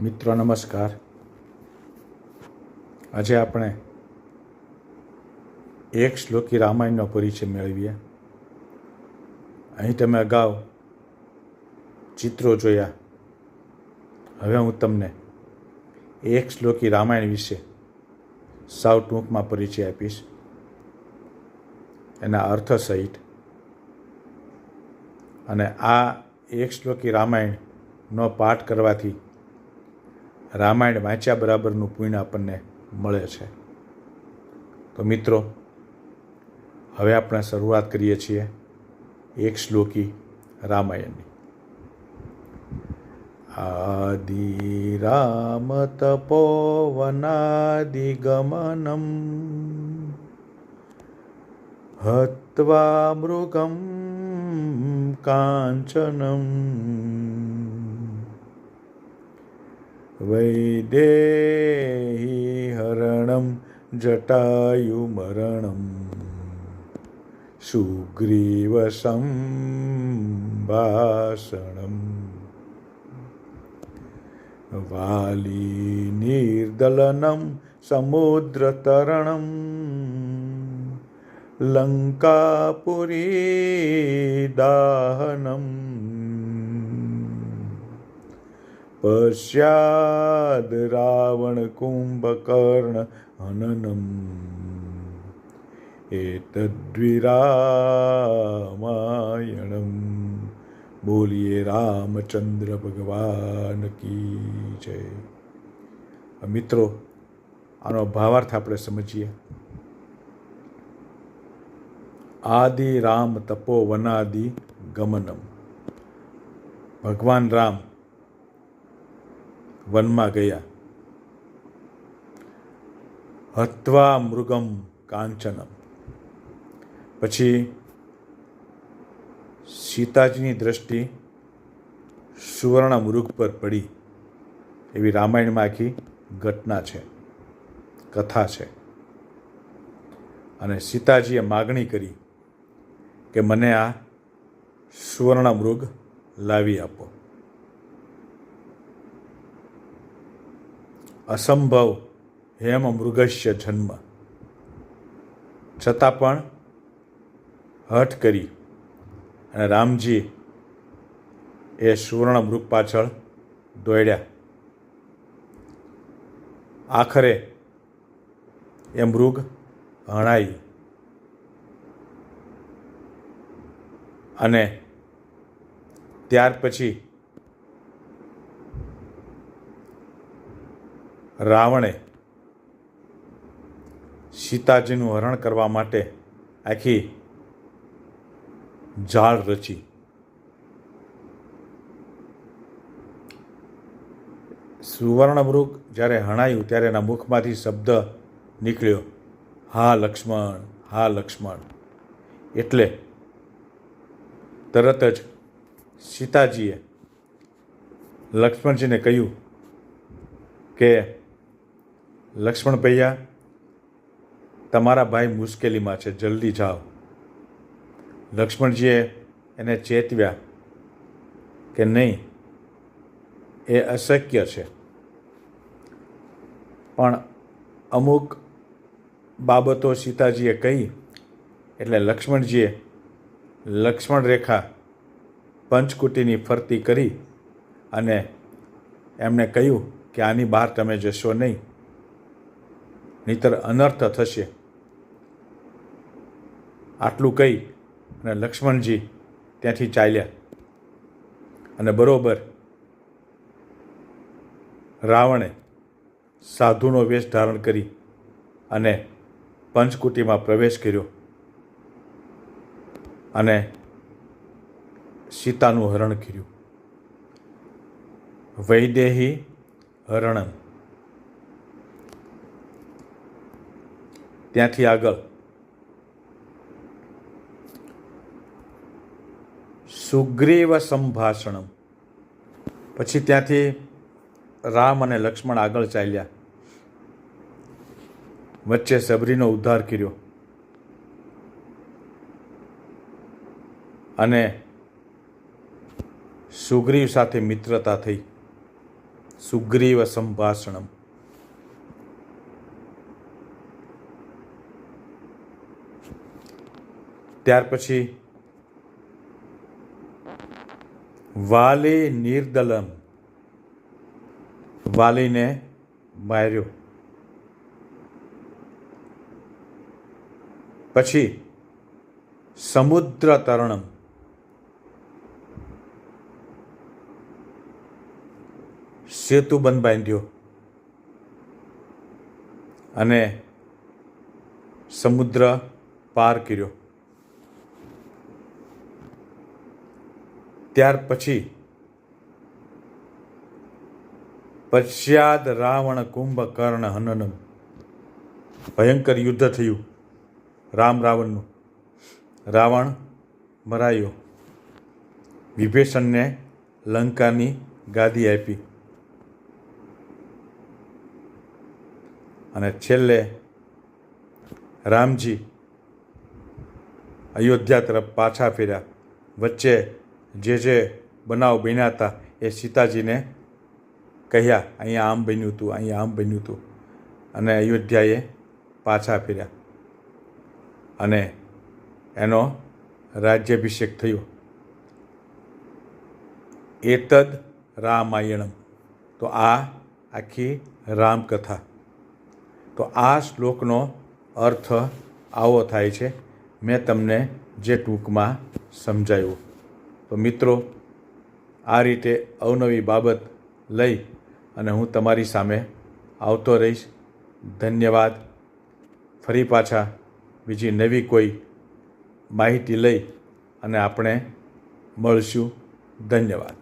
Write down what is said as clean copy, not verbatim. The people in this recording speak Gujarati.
મિત્રો નમસ્કાર. આજે આપણે એક શ્લોકી રામાયણનો પરિચય મેળવીએ. અહીં તમે અગાઉ ચિત્રો જોયા. હવે હું તમને એક શ્લોકી રામાયણ વિશે સાવ ટૂંકમાં પરિચય આપીશ, એના અર્થ સહિત. અને આ એક શ્લોકી રામાયણનો પાઠ કરવાથી રામાયણ વાંચ્યા બરાબરનું પુણ્ય આપણને મળે છે. તો મિત્રો, હવે આપણે શરૂઆત કરીએ છીએ એક શ્લોકી રામાયણની. આદિ રામ તપોવનાદિગમનમ હત્વા મૃગમ કાંચનમ વૈદેહી હરણમ જટાયુમરણમ સુગ્રીવ સંભાષણમ વાલી નિર્દલનમ સમુદ્રતરણમ લંકાપુરી દાહનમ પશ્યાદ રાવણ કુંભકર્ણ હનનમ એતદ્વિરામાયણમ. બોલીએ રામચંદ્ર ભગવાન કી જય. મિત્રો, આનો ભાવાર્થ આપણે સમજીએ. આદિ રામ તપોવનાદિ ગમનમ. ભગવાન રામ વનમાં ગયા. હત્વા મૃગમ કાંચનમ. પછી સીતાજીની દ્રષ્ટિ સુવર્ણ મૃગ પર પડી. એવી રામાયણમાં આખી ઘટના છે, કથા છે. અને સીતાજીએ માગણી કરી કે મને આ સુવર્ણ મૃગ લાવી આપો. અસંભવ હેમ મૃગસ્ય જન્મ. છતાં પણ હઠ કરી અને રામજી એ સુવર્ણ મૃગ પાછળ દોડ્યા. આખરે એ મૃગ હણાયું અને ત્યાર પછી રાવણે સીતાજીનું હરણ કરવા માટે આખી જાળ રચી. સુવર્ણ મૃગ જ્યારે હણાયું ત્યારે એના મુખમાંથી શબ્દ નીકળ્યો, હા લક્ષ્મણ, હા લક્ષ્મણ. એટલે તરત જ સીતાજીએ લક્ષ્મણજીને કહ્યું કે લક્ષ્મણ ભૈયા, તમારા ભાઈ મુશ્કેલીમાં છે, જલ્દી જાઓ. લક્ષ્મણજીએ એને ચેતવ્યા કે નહીં, એ અશક્ય છે. પણ અમુક બાબતો સીતાજીએ કહી એટલે લક્ષ્મણજીએ લક્ષ્મણ રેખા પંચકુટીની ફરતી કરી અને એમને કહ્યું કે આની બહાર તમે જશો નહીં, નહીંતર અનર્થ થશે. આટલું કહી અને લક્ષ્મણજી ત્યાંથી ચાલ્યા. અને બરોબર રાવણે સાધુનો વેશ ધારણ કરી અને પંચકુટીમાં પ્રવેશ કર્યો અને સીતાનું હરણ કર્યું. વૈદેહી હરણમ. ત્યાંથી આગળ સુગ્રીવ સંભાષણમ. પછી ત્યાંથી રામ અને લક્ષ્મણ આગળ ચાલ્યા. વચ્ચે સબરીનો ઉદ્ધાર કર્યો અને સુગ્રીવ સાથે મિત્રતા થઈ. સુગ્રીવ સંભાષણમ. ત્યાર પછી વાલી નિર્દલમ, વાલીને માર્યો. પછી સમુદ્ર તરણમ, સેતુબંધ બાંધ્યો અને સમુદ્ર પાર કર્યો. ત્યાર પછી પશ્ચાદ રાવણ કુંભકર્ણ હનનમ, ભયંકર યુદ્ધ થયું રાવણનું. રાવણ મરાયો. વિભીષણને લંકાની ગાદી આપી અને છેલ્લે રામજી અયોધ્યા તરફ પાછા ફર્યા. વચ્ચે જે બનાવ બન્યા હતા એ સીતાજીને કહ્યા, અહીંયા આમ બન્યું હતું, અહીંયા આમ બન્યું હતું, અને અયોધ્યાએ પાછા ફર્યા અને એનો રાજ્યાભિષેક થયો. એતદ રામાયણમ. તો આ આખી રામકથા. તો આ શ્લોકનો અર્થ આવો થાય છે. મેં તમને જે ટૂંકમાં સમજાવ્યું. તો મિત્રો, આ રીતે અવનવી બાબત લઈ અને હું તમારી સામે આવતો રહીશ. ધન્યવાદ. ફરી પાછા બીજી નવી કોઈ માહિતી લઈ અને આપણે મળશું. ધન્યવાદ.